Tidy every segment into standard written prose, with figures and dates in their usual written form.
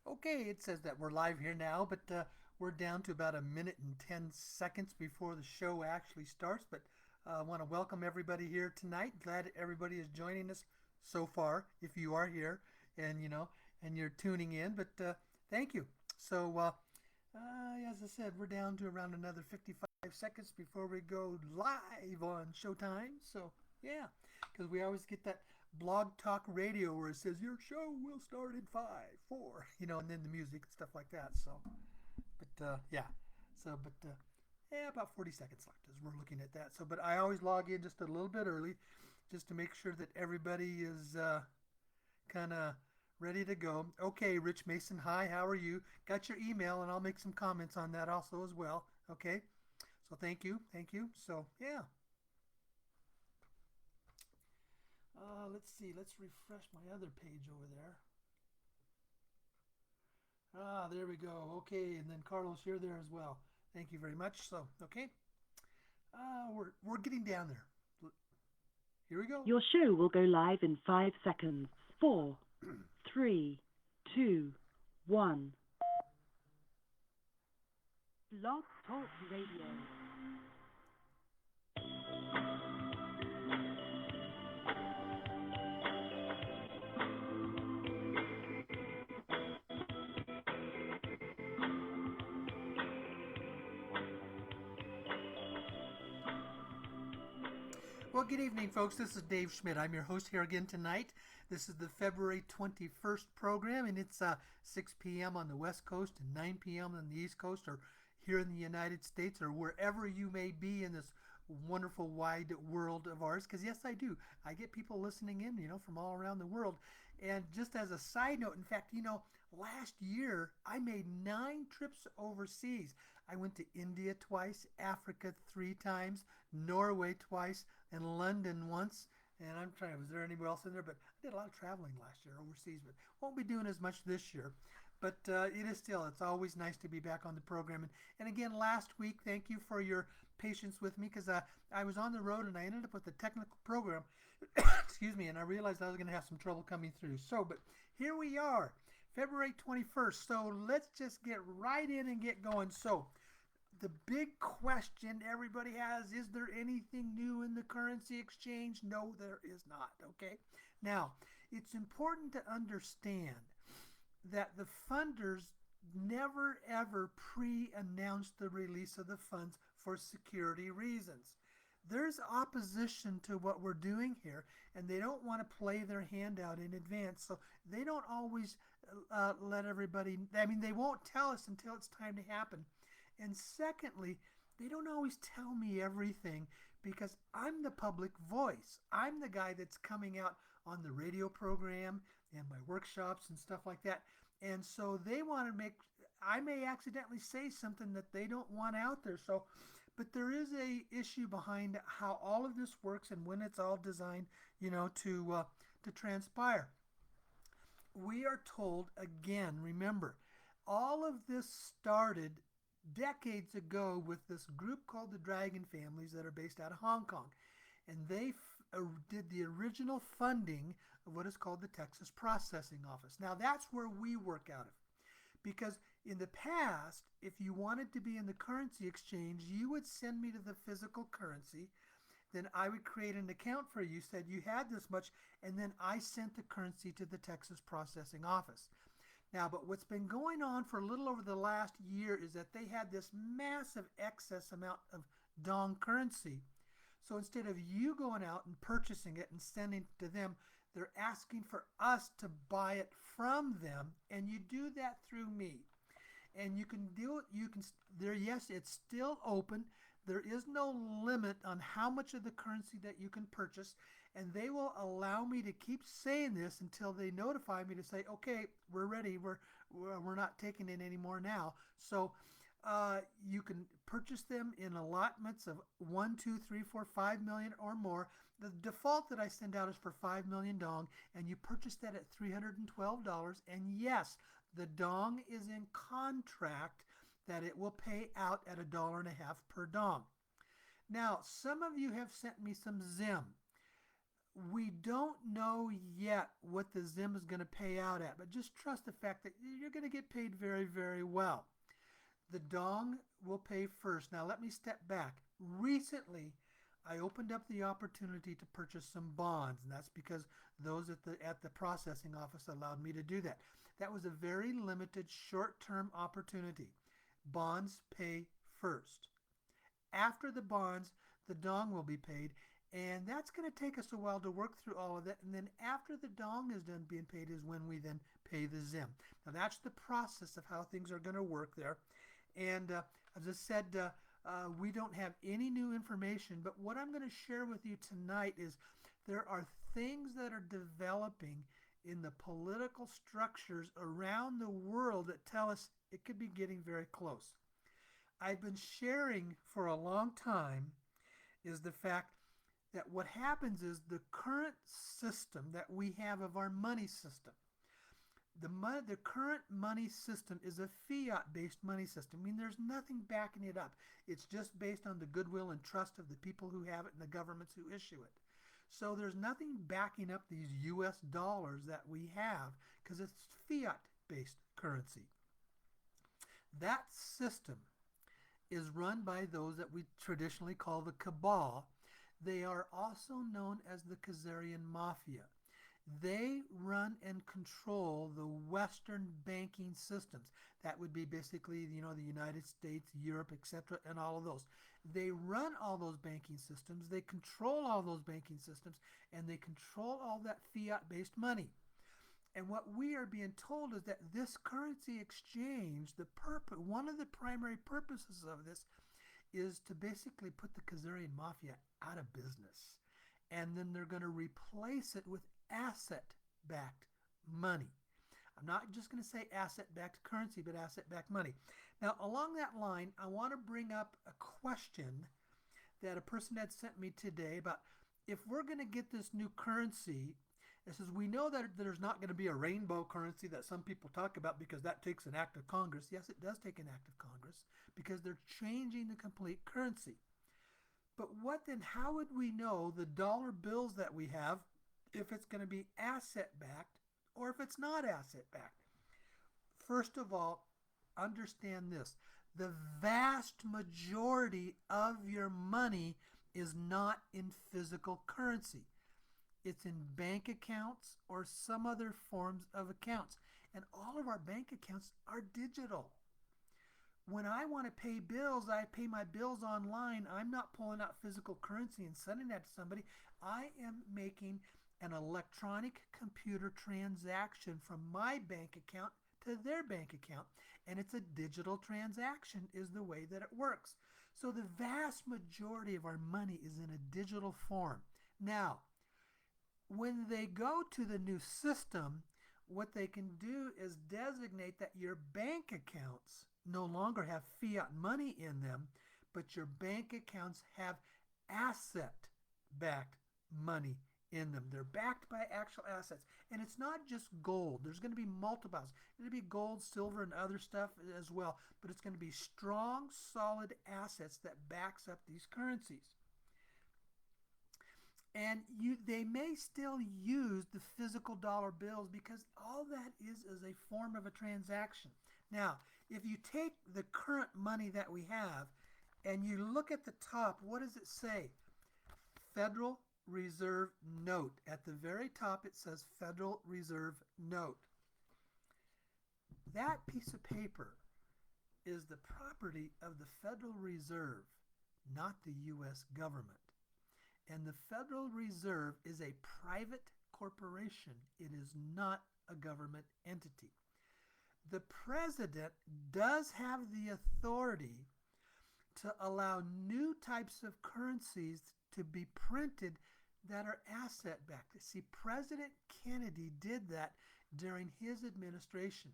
Okay, it says that we're live here now, but we're down to about a minute and 10 seconds before the show actually starts. But I want to welcome everybody here tonight. Glad everybody is joining us so far, if you are here and, and you're tuning in. But thank you. As I said, we're down to around another 55 seconds before we go live on Showtime. Yeah, because we always get that blog talk radio where it says your show will start in five, four, and then the music and stuff like that. Yeah, yeah, about 40 seconds left as we're looking at that. But I always log in just a little bit early, just to make sure that everybody is kind of ready to go. Okay, Rich Mason, hi, how are you? Got your email, and I'll make some comments on that also as well. Okay, so thank you. So yeah, let's see, let's refresh my other page over there. There we go. Okay, and then Carlos, you're there as well. Thank you very much. So, okay, we're getting down there. Here we go. Your show will go live in 5 seconds. Four, three, two, one. Blog Talk Radio. Well, good evening, folks. This is Dave Schmidt. I'm your host here again tonight. This is the February 21st program, and it's 6 p.m. on the West Coast and 9 p.m. on the East Coast, or here in the United States, or wherever you may be in this wonderful wide world of ours. Because, yes, I do. I get people listening in, from all around the world. And just as a side note, in fact, last year I made 9 trips overseas. I went to India twice, Africa 3 times, Norway twice, and London once. And I'm trying, was there anywhere else in there? But I did a lot of traveling last year overseas, but won't be doing as much this year. But it's always nice to be back on the program. And again, last week, thank you for your patience with me because I was on the road and I ended up with a technical program, excuse me, and I realized I was going to have some trouble coming through. But here we are, February 21st. So let's just get right in and get going. So, the big question everybody has, is there anything new in the currency exchange? No, there is not. Okay. Now, it's important to understand that the funders never ever pre announced the release of the funds for security reasons. There's opposition to what we're doing here, and they don't want to play their hand out in advance. So they don't always let everybody, I mean, they won't tell us until it's time to happen. And secondly, they don't always tell me everything because I'm the public voice. I'm the guy that's coming out on the radio program and my workshops and stuff like that. And so they want to make, I may accidentally say something that they don't want out there. But there is a issue behind how all of this works and when it's all designed, to transpire. We are told again, remember, all of this started decades ago with this group called the Dragon Families that are based out of Hong Kong. And they did the original funding of what is called the Texas Processing Office. Now, that's where we work out of. Because in the past, if you wanted to be in the currency exchange, you would send me to the physical currency. Then I would create an account for you, said you had this much, and then I sent the currency to the Texas Processing Office. Now, but what's been going on for a little over the last year is that they had this massive excess amount of dong currency. So instead of you going out and purchasing it and sending it to them, they're asking for us to buy it from them, and you do that through me. And you can do it. You can there. Yes, it's still open. There is no limit on how much of the currency that you can purchase, and they will allow me to keep saying this until they notify me to say, okay, we're ready. We're not taking it anymore now. So you can purchase them in allotments of 1, 2, 3, 4, 5 million or more. The default that I send out is for 5 million dong, and you purchase that at $312. And yes, the dong is in contract that it will pay out at $1.50 per dong. Now, some of you have sent me some Zim. We don't know yet what the Zim is going to pay out at, but just trust the fact that you're going to get paid very, very well. The Dong will pay first. Now let me step back. Recently, I opened up the opportunity to purchase some bonds, and that's because those at the processing office allowed me to do that. That was a very limited short-term opportunity. Bonds pay first. After the bonds, the Dong will be paid, and that's going to take us a while to work through all of that. And then after the Dong is done being paid is when we then pay the Zim. Now that's the process of how things are going to work there. And as I said, we don't have any new information, but what I'm going to share with you tonight is there are things that are developing in the political structures around the world that tell us it could be getting very close. I've been sharing for a long time is the fact that what happens is the current system that we have of our money system, the current money system is a fiat-based money system. I mean, there's nothing backing it up. It's just based on the goodwill and trust of the people who have it and the governments who issue it. So there's nothing backing up these U.S. dollars that we have because it's fiat-based currency. That system is run by those that we traditionally call the cabal. They are also known as the Khazarian Mafia. They run and control the Western banking systems. That would be basically, the United States, Europe, etc., and all of those. They run all those banking systems. They control all those banking systems, and they control all that fiat-based money. And what we are being told is that this currency exchange, one of the primary purposes of this is to basically put the Khazarian Mafia out of business. And then they're going to replace it with asset-backed money. I'm not just going to say asset-backed currency, but asset-backed money. Now, along that line, I want to bring up a question that a person had sent me today about if we're going to get this new currency. It says, we know that there's not going to be a rainbow currency that some people talk about because that takes an act of Congress. Yes, it does take an act of Congress because they're changing the complete currency. But how would we know the dollar bills that we have if it's going to be asset-backed or if it's not asset-backed? First of all, understand this. The vast majority of your money is not in physical currency. It's in bank accounts or some other forms of accounts. And all of our bank accounts are digital. When I want to pay bills, I pay my bills online. I'm not pulling out physical currency and sending that to somebody. I am making an electronic computer transaction from my bank account to their bank account. And it's a digital transaction is the way that it works. So the vast majority of our money is in a digital form. Now, when they go to the new system, what they can do is designate that your bank accounts no longer have fiat money in them, but your bank accounts have asset-backed money in them. They're backed by actual assets. And it's not just gold. There's going to be multiples. It'll be gold, silver, and other stuff as well. But it's going to be strong, solid assets that backs up these currencies. And they may still use the physical dollar bills because all that is a form of a transaction. Now, if you take the current money that we have and you look at the top, what does it say? Federal Reserve Note. At the very top, it says Federal Reserve Note. That piece of paper is the property of the Federal Reserve, not the U.S. government. And the Federal Reserve is a private corporation. It is not a government entity. The president does have the authority to allow new types of currencies to be printed that are asset-backed. See, President Kennedy did that during his administration.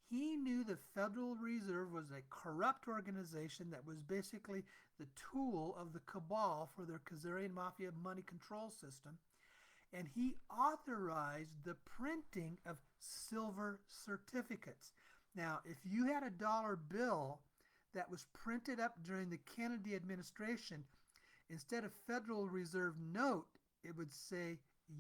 He knew the Federal Reserve was a corrupt organization that was basically the tool of the cabal for their Khazarian Mafia money control system. And he authorized the printing of silver certificates. Now, if you had a dollar bill that was printed up during the Kennedy administration, instead of Federal Reserve Note, it would say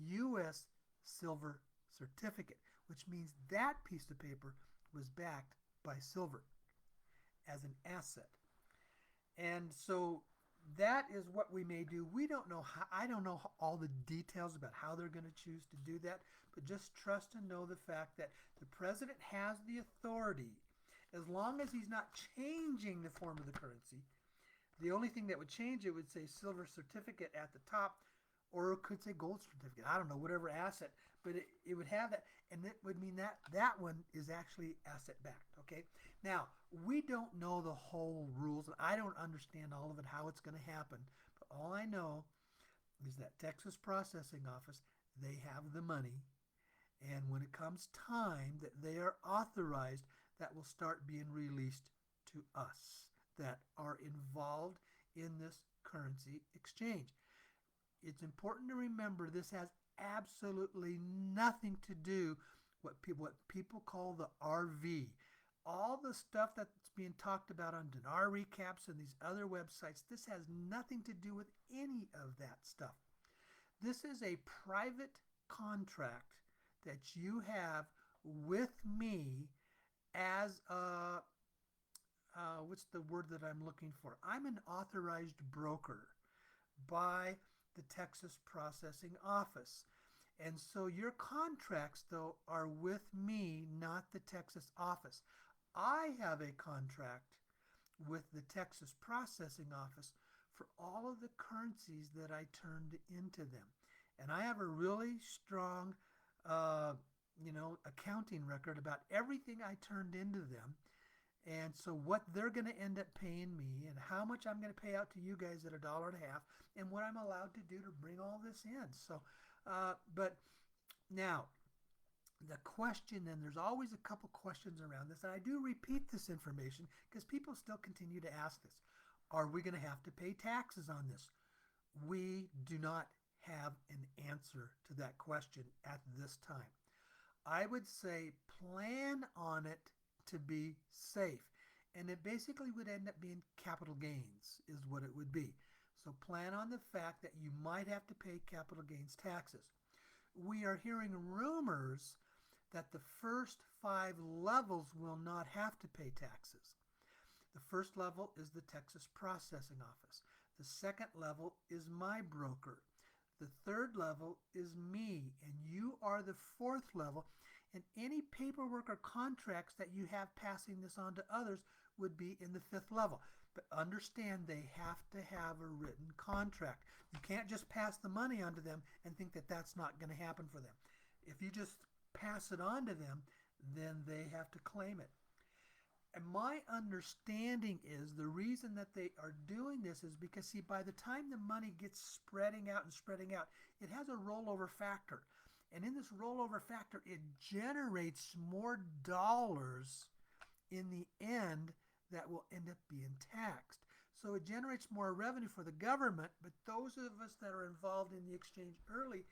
U.S. silver certificate, which means that piece of paper was backed by silver as an asset. And so that is what we may do. We don't know how, I don't know all the details about how they're going to choose to do that, but just trust and know the fact that the president has the authority, as long as he's not changing the form of the currency. The only thing that would change it would say silver certificate at the top, or it could say gold certificate. I don't know, whatever asset, but it would have that, and it would mean that that one is actually asset backed. Okay. Now we don't know the whole rules, and I don't understand all of it, how it's going to happen. But all I know is that Texas Processing Office, they have the money, and when it comes time that they are authorized, that will start being released to us that are involved in this currency exchange. It's important to remember this has absolutely nothing to do what people call the RV. All the stuff that's being talked about on Dinar Recaps and these other websites, this has nothing to do with any of that stuff. This is a private contract that you have with me as a, what's the word that I'm looking for? I'm an authorized broker by the Texas Processing Office. And so your contracts, though, are with me, not the Texas office. I have a contract with the Texas Processing Office for all of the currencies that I turned into them. And I have a really strong, accounting record about everything I turned into them. And so what they're going to end up paying me and how much I'm going to pay out to you guys at $1.50 and what I'm allowed to do to bring all this in. So, but now the question, and there's always a couple questions around this, and I do repeat this information because people still continue to ask this. Are we going to have to pay taxes on this? We do not have an answer to that question at this time. I would say plan on it to be safe. And it basically would end up being capital gains is what it would be. So plan on the fact that you might have to pay capital gains taxes. We are hearing rumors that the first 5 levels will not have to pay taxes. The first level is the Texas Processing Office. The second level is my broker. The third level is me, and you are the fourth level. And any paperwork or contracts that you have passing this on to others would be in the 5th level. But understand they have to have a written contract. You can't just pass the money on to them and think that that's not going to happen for them. If you just pass it on to them, then they have to claim it. And my understanding is the reason that they are doing this is because, see, by the time the money gets spreading out, it has a rollover factor. And in this rollover factor, it generates more dollars in the end that will end up being taxed. So it generates more revenue for the government, but those of us that are involved in the exchange early,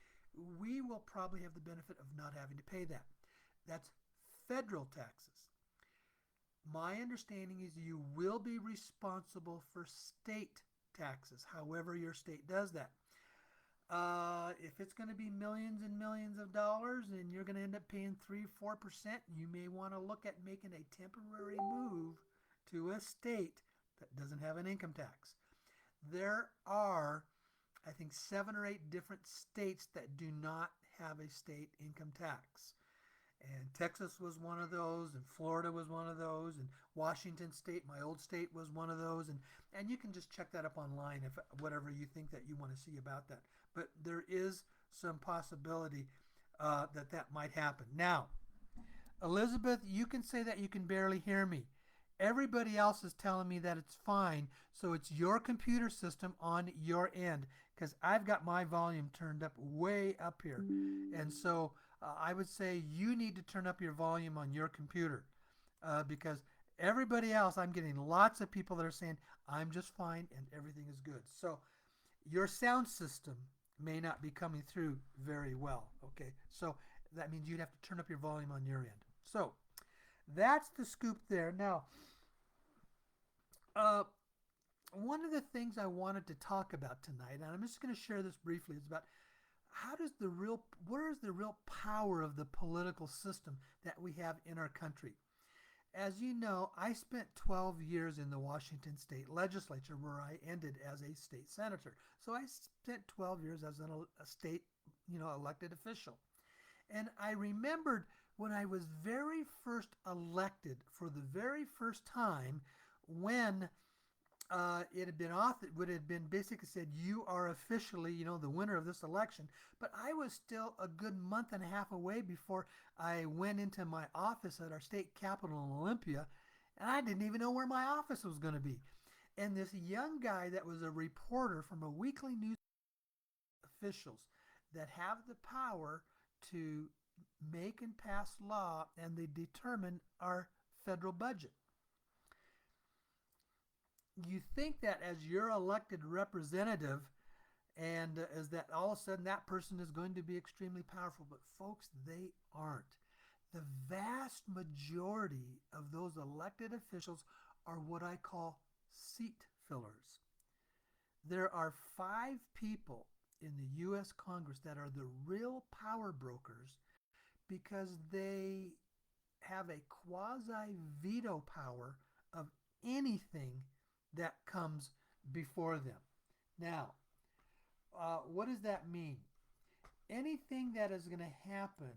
we will probably have the benefit of not having to pay that. That's federal taxes. My understanding is you will be responsible for state taxes, however your state does that. If it's going to be millions and millions of dollars and you're going to end up paying 3-4%, you may want to look at making a temporary move to a state that doesn't have an income tax. There are, I think, 7 or 8 different states that do not have a state income tax. And Texas was one of those, and Florida was one of those, and Washington State, my old state, was one of those. And you can just check that up online if whatever you think that you want to see about that. But there is some possibility that might happen. Now, Elizabeth, you can say that you can barely hear me. Everybody else is telling me that it's fine, so it's your computer system on your end, because I've got my volume turned up way up here. And so I would say you need to turn up your volume on your computer because everybody else, I'm getting lots of people that are saying, I'm just fine and everything is good. So your sound system may not be coming through very well. Okay, so that means you'd have to turn up your volume on your end. So that's the scoop there. Now, one of the things I wanted to talk about tonight, and I'm just going to share this briefly, is about where is the real power of the political system that we have in our country? As you know, I spent 12 years in the Washington State Legislature where I ended as a state senator. So I spent 12 years as a state, elected official. And I remembered when I was very first elected for the very first time when it had been would have been basically said you are officially the winner of this election, but I was still a good month and a half away before I went into my office at our state capitol in Olympia, and I didn't even know where my office was going to be. And this young guy that was a reporter from a weekly news, officials that have the power to make and pass law, and they determine our federal budget. You think that as your elected representative, and as that all of a sudden that person is going to be extremely powerful, but folks, they aren't. The vast majority of those elected officials are what I call seat fillers. There are 5 people in the U.S. Congress that are the real power brokers because they have a quasi veto power of anything that comes before them. Now, what does that mean? Anything that is going to happen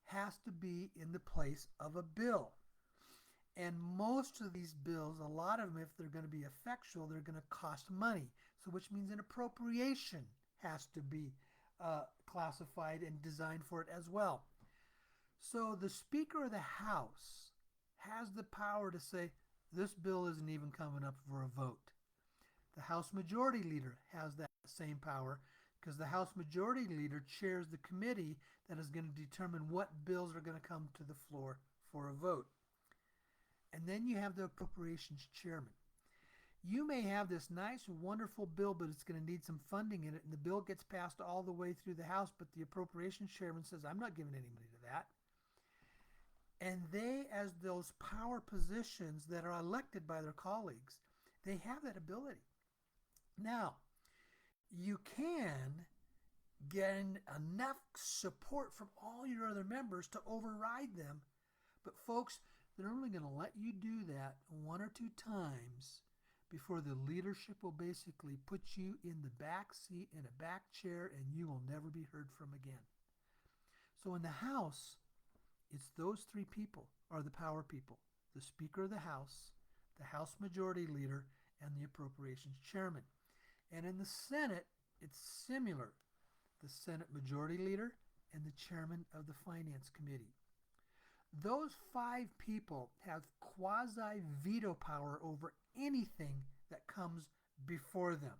has to be in the place of a bill. And most of these bills, a lot of them, if they're going to be effectual, they're going to cost money. So, which means an appropriation has to be classified and designed for it as well. So, the Speaker of the House has the power to say, this bill isn't even coming up for a vote. The House Majority Leader has that same power because the House Majority Leader chairs the committee that is going to determine what bills are going to come to the floor for a vote. And then you have the Appropriations Chairman. You may have this nice, wonderful bill, but it's going to need some funding in it, and the bill gets passed all the way through the House, but the Appropriations Chairman says, I'm not giving any money to that. And they, as those power positions that are elected by their colleagues, they have that ability. Now, you can get enough support from all your other members to override them, but folks, they're only going to let you do that 1 or 2 times before the leadership will basically put you in the back seat in a back chair and you will never be heard from again. So in the House, it's those 3 people are the power people: the Speaker of the House Majority Leader, and the Appropriations Chairman. And in the Senate, it's similar: the Senate Majority Leader and the Chairman of the Finance Committee. Those 5 people have quasi veto power over anything that comes before them.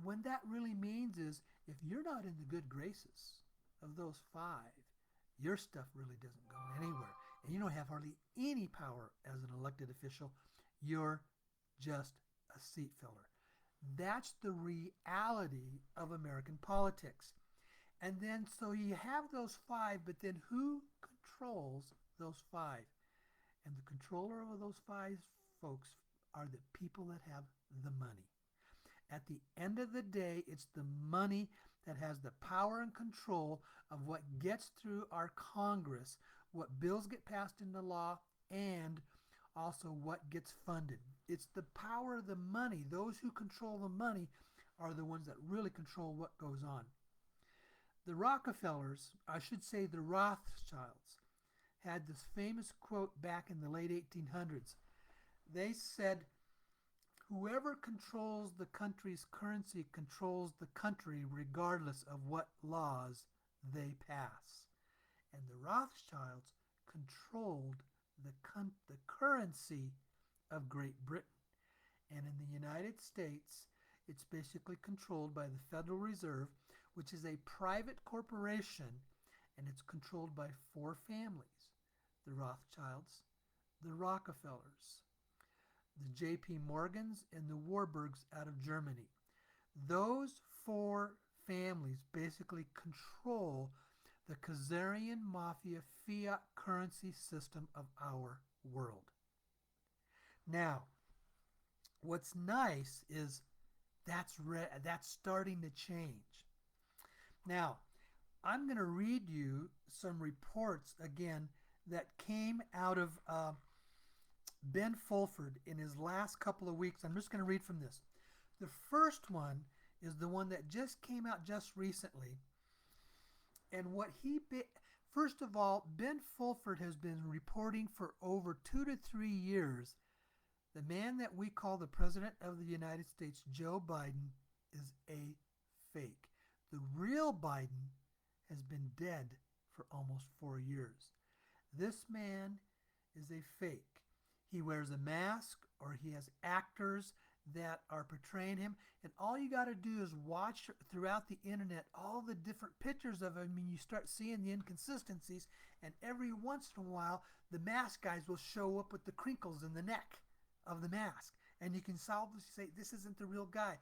What that really means is if you're not in the good graces of those 5, your stuff really doesn't go anywhere. And you don't have hardly any power as an elected official. You're just a seat filler. That's the reality of American politics. And then so you have those 5, but then who controls those 5? And the controller of those 5 folks are the people that have the money. At the end of the day, it's the money that has the power and control of what gets through our Congress, what bills get passed into law, and also what gets funded. It's the power of the money. Those who control the money are the ones that really control what goes on. The Rockefellers, I should say the Rothschilds, had this famous quote back in the late 1800s. They said, whoever controls the country's currency controls the country regardless of what laws they pass. And the Rothschilds controlled the currency of Great Britain. And in the United States, it's basically controlled by the Federal Reserve, which is a private corporation, and it's controlled by 4 families: the Rothschilds, the Rockefellers, the J.P. Morgans, and the Warburgs out of Germany. Those 4 families basically control the Khazarian Mafia fiat currency system of our world. Now, what's nice is that's starting to change. Now, I'm going to read you some reports again that came out of Ben Fulford in his last couple of weeks. I'm just going to read from this. The first one is the one that just came out just recently. And first of all, Ben Fulford has been reporting for over 2 to 3 years. The man that we call the President of the United States, Joe Biden, is a fake. The real Biden has been dead for almost 4 years. This man is a fake. He wears a mask, or he has actors that are portraying him. And all you got to do is watch throughout the internet all the different pictures of him, and you start seeing the inconsistencies. And every once in a while, the mask guys will show up with the crinkles in the neck of the mask. And you can solidly say, this isn't the real guy.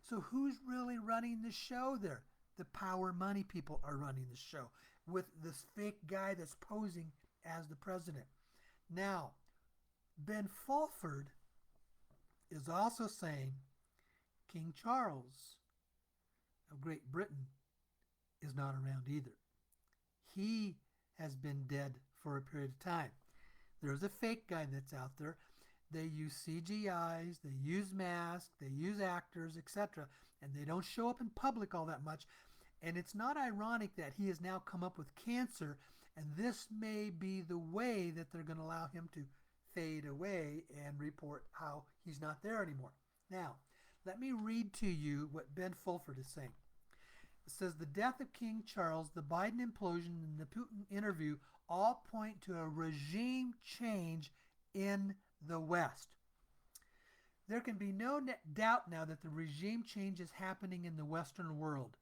So who's really running the show there? The power money people are running the show with this fake guy that's posing as the president. Now, Ben Fulford is also saying King Charles of Great Britain is not around either. He has been dead for a period of time. There's a fake guy that's out there. They use CGIs, they use masks, they use actors, etc. And they don't show up in public all that much. And it's not ironic that he has now come up with cancer, and this may be the way that they're going to allow him to fade away and report how he's not there anymore. Now, let me read to you what Ben Fulford is saying. It says, the death of King Charles, the Biden implosion, and the Putin interview all point to a regime change in the West. There can be no doubt now that the regime change is happening in the Western world.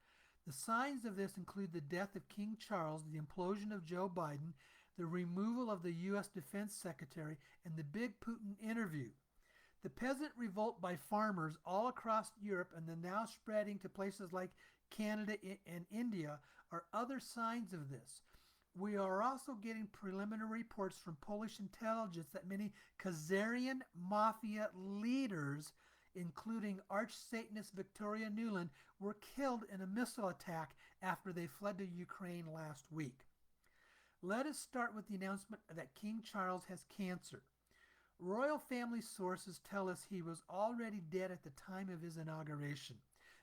The signs of this include the death of King Charles, the implosion of Joe Biden, the removal of the U.S. Defense Secretary, and the big Putin interview. The peasant revolt by farmers all across Europe and the now spreading to places like Canada and India are other signs of this. We are also getting preliminary reports from Polish intelligence that many Khazarian mafia leaders, including Arch-Satanist Victoria Nuland, were killed in a missile attack after they fled to Ukraine last week. Let us start with the announcement that King Charles has cancer. Royal family sources tell us he was already dead at the time of his inauguration.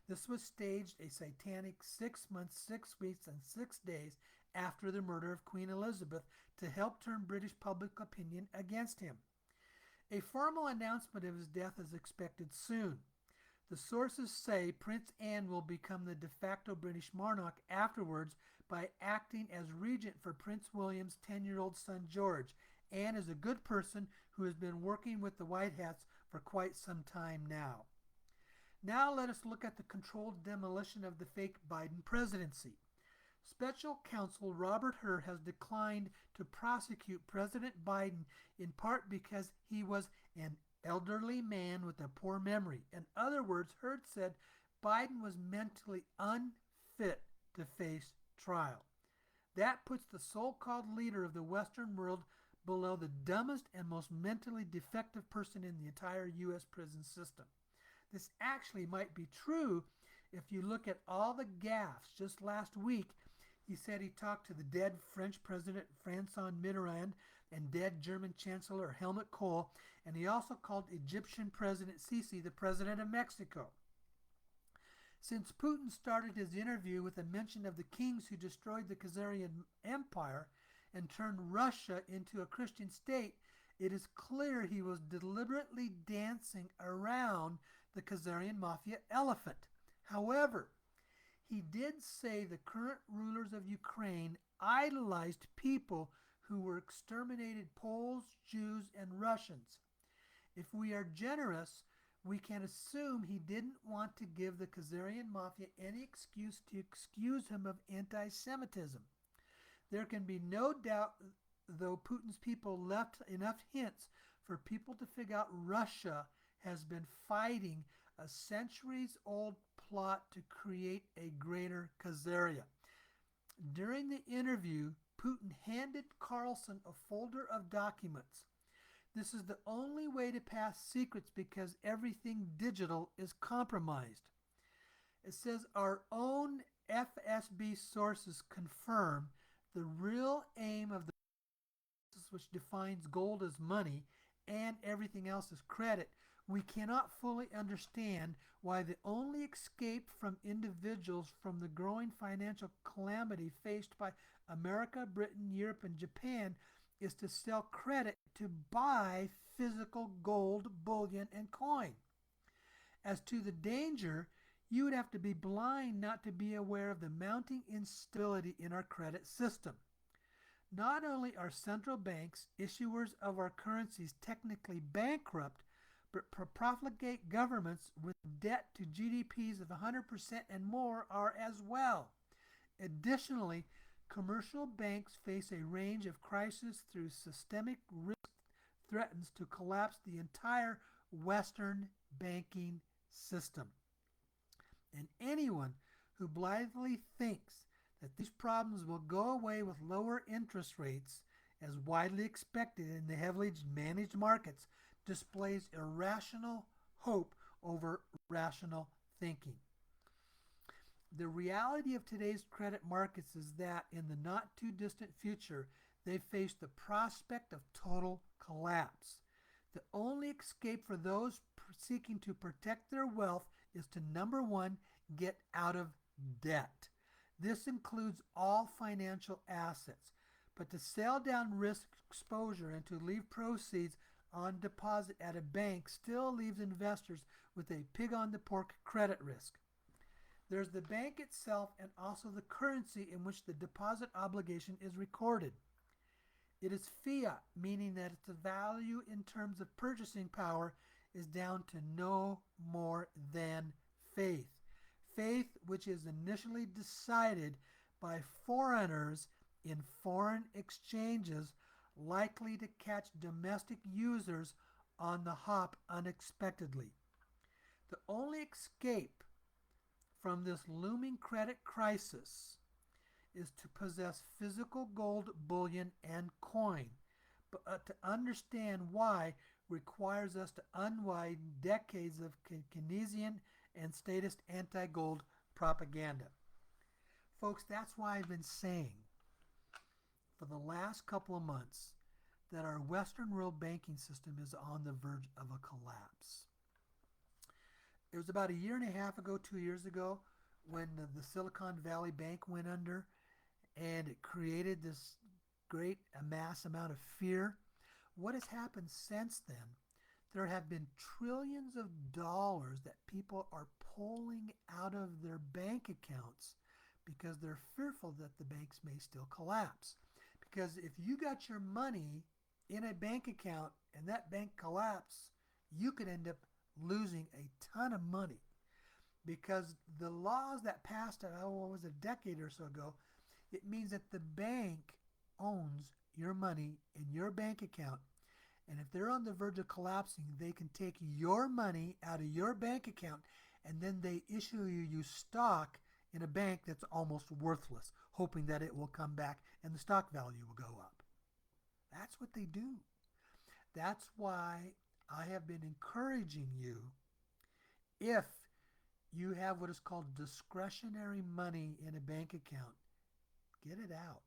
This was staged a satanic 6 months, 6 weeks, and 6 days after the murder of Queen Elizabeth to help turn British public opinion against him. A formal announcement of his death is expected soon. The sources say Prince Anne will become the de facto British monarch afterwards by acting as regent for Prince William's 10-year-old son George. Anne is a good person who has been working with the White Hats for quite some time now. Now let us look at the controlled demolition of the fake Biden presidency. Special counsel Robert Hur has declined to prosecute President Biden in part because he was an elderly man with a poor memory. In other words, Hur said Biden was mentally unfit to face trial. That puts the so-called leader of the Western world below the dumbest and most mentally defective person in the entire U.S. prison system. This actually might be true if you look at all the gaffes. Just last week, he said he talked to the dead French President François Mitterrand and dead German Chancellor Helmut Kohl, and he also called Egyptian President Sisi the President of Mexico. Since Putin started his interview with a mention of the kings who destroyed the Khazarian Empire and turned Russia into a Christian state, it is clear he was deliberately dancing around the Khazarian mafia elephant. However, he did say the current rulers of Ukraine idolized people who were exterminated Poles, Jews, and Russians. If we are generous, we can assume he didn't want to give the Khazarian mafia any excuse to excuse him of anti-Semitism. There can be no doubt, though, Putin's people left enough hints for people to figure out Russia has been fighting a centuries-old plot to create a greater Khazaria. During the interview, Putin handed Carlson a folder of documents. This is the only way to pass secrets because everything digital is compromised. It says our own FSB sources confirm the real aim of the which defines gold as money and everything else as credit, we cannot fully understand why the only escape from individuals from the growing financial calamity faced by America, Britain, Europe, and Japan is to sell credit to buy physical gold, bullion, and coin. As to the danger, you would have to be blind not to be aware of the mounting instability in our credit system. Not only are central banks, issuers of our currencies, technically bankrupt, but profligate governments with debt to GDPs of 100% and more are as well. Additionally, commercial banks face a range of crises through systemic risk threatens to collapse the entire Western banking system. And anyone who blithely thinks that these problems will go away with lower interest rates, as widely expected in the heavily managed markets, displays irrational hope over rational thinking. The reality of today's credit markets is that in the not too distant future, they face the prospect of total collapse. The only escape for those seeking to protect their wealth is to number one, get out of debt. This includes all financial assets, but to sell down risk exposure and to leave proceeds on deposit at a bank still leaves investors with a pig on the pork credit risk. There's the bank itself and also the currency in which the deposit obligation is recorded. It is fiat, meaning that its value in terms of purchasing power is down to no more than faith. Faith which is initially decided by foreigners in foreign exchanges likely to catch domestic users on the hop unexpectedly. The only escape from this looming credit crisis is to possess physical gold, bullion, and coin. But to understand why requires us to unwind decades of Keynesian and statist anti-gold propaganda. Folks, that's why I've been saying for the last couple of months that our Western world banking system is on the verge of a collapse. It was about a year and a half ago, 2 years ago, when the Silicon Valley Bank went under, and it created this great mass amount of fear. What has happened since then? There have been trillions of dollars that people are pulling out of their bank accounts because they're fearful that the banks may still collapse. Because if you got your money in a bank account and that bank collapses, you could end up losing a ton of money. Because the laws that passed, what was it, a decade or so ago, it means that the bank owns your money in your bank account. And if they're on the verge of collapsing, they can take your money out of your bank account and then they issue you stock in a bank that's almost worthless, hoping that it will come back and the stock value will go up. That's what they do. That's why I have been encouraging you, if you have what is called discretionary money in a bank account, get it out.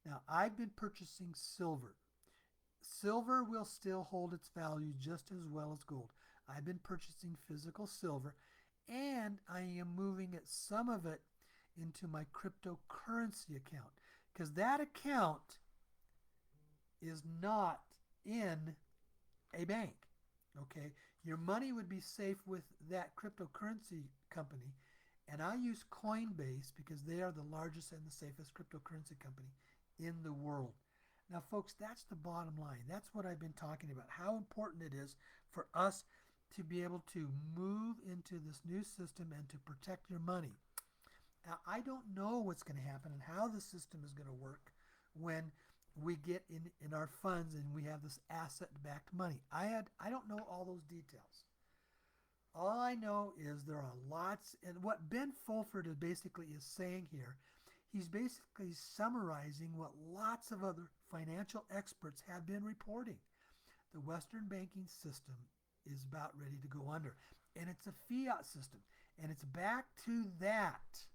Now, I've been purchasing silver. Silver will still hold its value just as well as gold. I've been purchasing physical silver, and I am moving some of it into my cryptocurrency account, because that account is not in a bank. Okay, your money would be safe with that cryptocurrency company, and I use Coinbase because they are the largest and the safest cryptocurrency company in the world. Now, folks, that's the bottom line. That's what I've been talking about, how important it is for us to be able to move into this new system and to protect your money. Now, I don't know what's going to happen and how the system is going to work when we get in our funds and we have this asset-backed money. I don't know all those details. All I know is there are lots, and what Ben Fulford basically is saying here, he's basically summarizing what lots of other financial experts have been reporting. The Western banking system is about ready to go under, and it's a fiat system, and it's back to that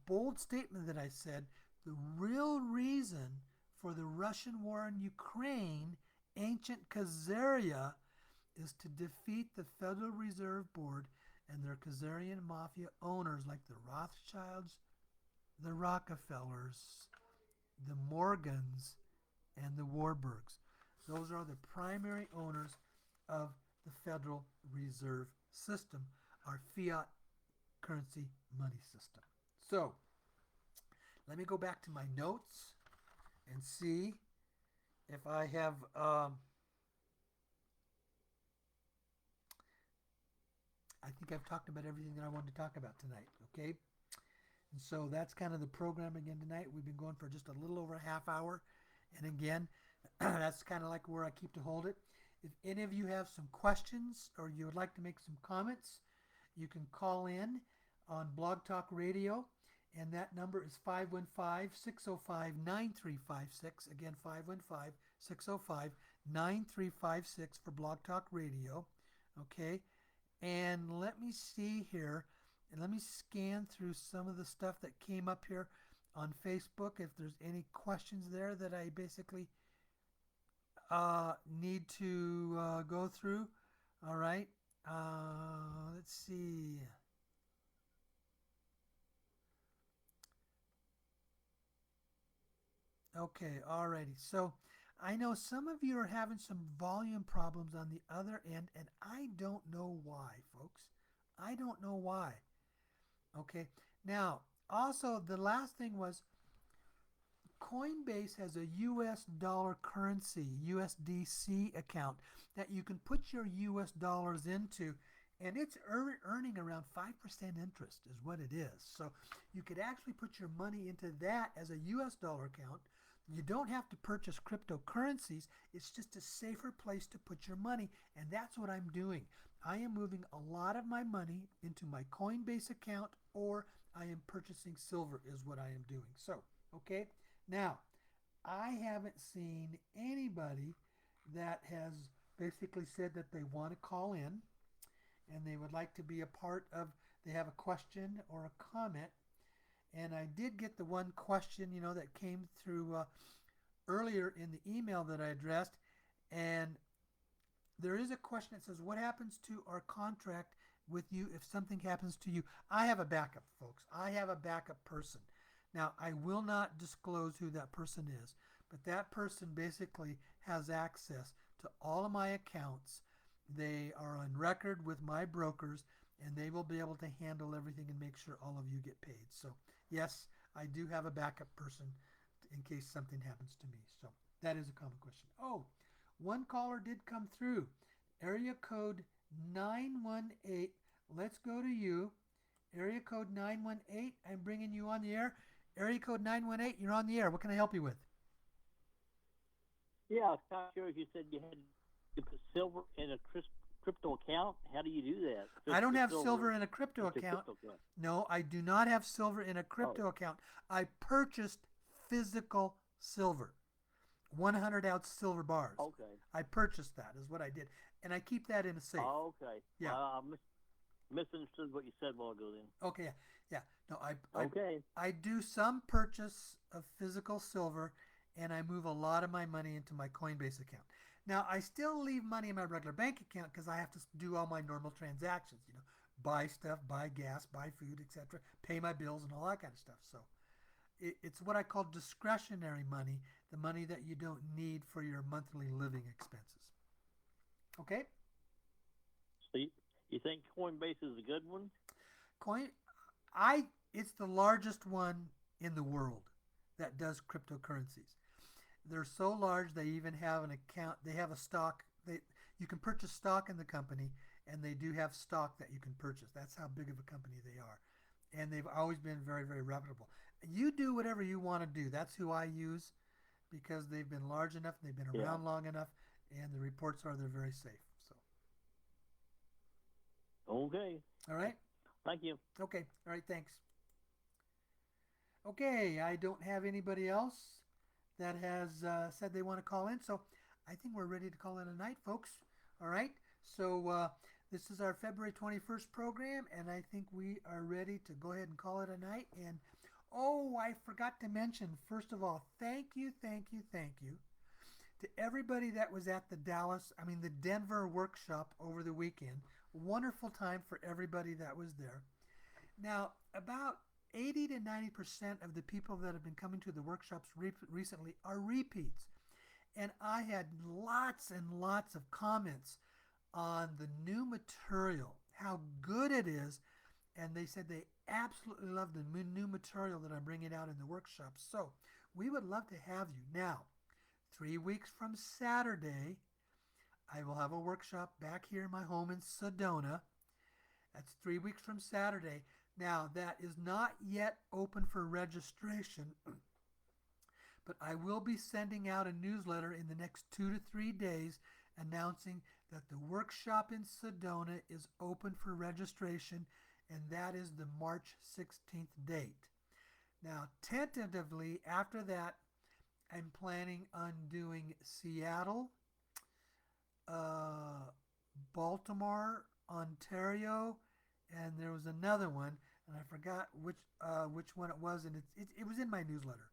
bold statement that I said, the real reason for the Russian war in Ukraine, ancient Khazaria, is to defeat the Federal Reserve Board and their Khazarian mafia owners like the Rothschilds, the Rockefellers, the Morgans, and the Warburgs. Those are the primary owners of the Federal Reserve System, our fiat currency money system. So, let me go back to my notes and see if I have I think I've talked about everything that I wanted to talk about tonight, okay? And so that's kind of the program again tonight. We've been going for just a little over a half hour. And again, that's kind of like where I keep to hold it. If any of you have some questions or you would like to make some comments, you can call in on Blog Talk Radio. And that number is 515-605-9356. Again, 515-605-9356 for Blog Talk Radio. Okay? And let me see here, and let me scan through some of the stuff that came up here on Facebook. If there's any questions there that I basically need to go through. All right. Let's see. Okay, alrighty. So I know some of you are having some volume problems on the other end, and I don't know why, folks. I don't know why. Okay. Now, also, the last thing was Coinbase has a US dollar currency, USDC account that you can put your US dollars into, and it's earning around 5% interest, is what it is. So you could actually put your money into that as a US dollar account. You don't have to purchase cryptocurrencies. It's just a safer place to put your money, and that's what I'm doing. I am moving a lot of my money into my Coinbase account, or I am purchasing silver is what I am doing. So, okay. Now, I haven't seen anybody that has basically said that they want to call in and they would like to be a part of, they have a question or a comment. And I did get the one question, that came through earlier in the email that I addressed. And there is a question that says, what happens to our contract with you if something happens to you? I have a backup, folks. I have a backup person. Now, I will not disclose who that person is, but that person basically has access to all of my accounts. They are on record with my brokers, and they will be able to handle everything and make sure all of you get paid. So, yes, I do have a backup person in case something happens to me. So, that is a common question. Oh, one caller did come through. Area code 918. Let's go to you. Area code 918. I'm bringing you on the air. Area code 918, you're on the air. What can I help you with? Yeah, I was kind of curious. You said you had to put silver in a crypto account. How do you do that? I don't have silver in a crypto account. No, I do not have silver in a crypto account. I purchased physical silver, 100-ounce silver bars. Okay. I purchased that is what I did, and I keep that in a safe. Okay. Yeah. I misunderstood what you said a while ago then. Okay, yeah. No, I do some purchase of physical silver, and I move a lot of my money into my Coinbase account. Now, I still leave money in my regular bank account because I have to do all my normal transactions, buy stuff, buy gas, buy food, etc., pay my bills and all that kind of stuff. So it's what I call discretionary money, the money that you don't need for your monthly living expenses. Okay? So you think Coinbase is a good one? It's the largest one in the world that does cryptocurrencies. They're so large they even have an account. They have a stock. You can purchase stock in the company, and they do have stock that you can purchase. That's how big of a company they are, and they've always been very, very reputable. You do whatever you want to do. That's who I use because they've been large enough, they've been around long enough, and the reports are they're very safe. So. Okay. All right. Thank you. Okay. All right. Thanks. Okay, I don't have anybody else that has said they want to call in, so I think we're ready to call in a night, folks. All right, so this is our February 21st program, and I think we are ready to go ahead and call it a night. And Oh, I forgot to mention, first of all, thank you to everybody that was at the Denver workshop over the weekend. Wonderful time for everybody that was there. Now, about 80 to 90% of the people that have been coming to the workshops recently are repeats. And I had lots and lots of comments on the new material, how good it is. And they said they absolutely love the new material that I'm bringing out in the workshops. So we would love to have you. Now, 3 weeks from Saturday, I will have a workshop back here in my home in Sedona. That's 3 weeks from Saturday. Now, that is not yet open for registration, but I will be sending out a newsletter in the next 2 to 3 days announcing that the workshop in Sedona is open for registration, and that is the March 16th date. Now, tentatively, after that, I'm planning on doing Seattle, Baltimore, Ontario, and there was another one, and I forgot which one it was, and it was in my newsletter.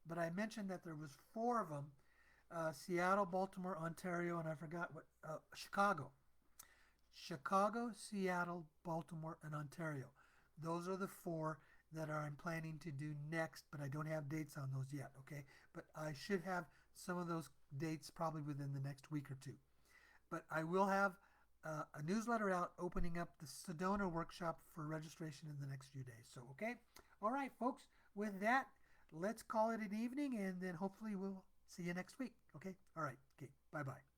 But I mentioned that there was 4 of them: Seattle, Baltimore, Ontario, and I forgot what Chicago. Chicago, Seattle, Baltimore, and Ontario. Those are the 4 that I'm planning to do next, but I don't have dates on those yet, okay? But I should have some of those dates probably within the next week or 2. But I will have a newsletter out opening up the Sedona workshop for registration in the next few days. So, okay? All right, folks, with that, let's call it an evening, and then hopefully we'll see you next week, okay? All right, okay, bye-bye.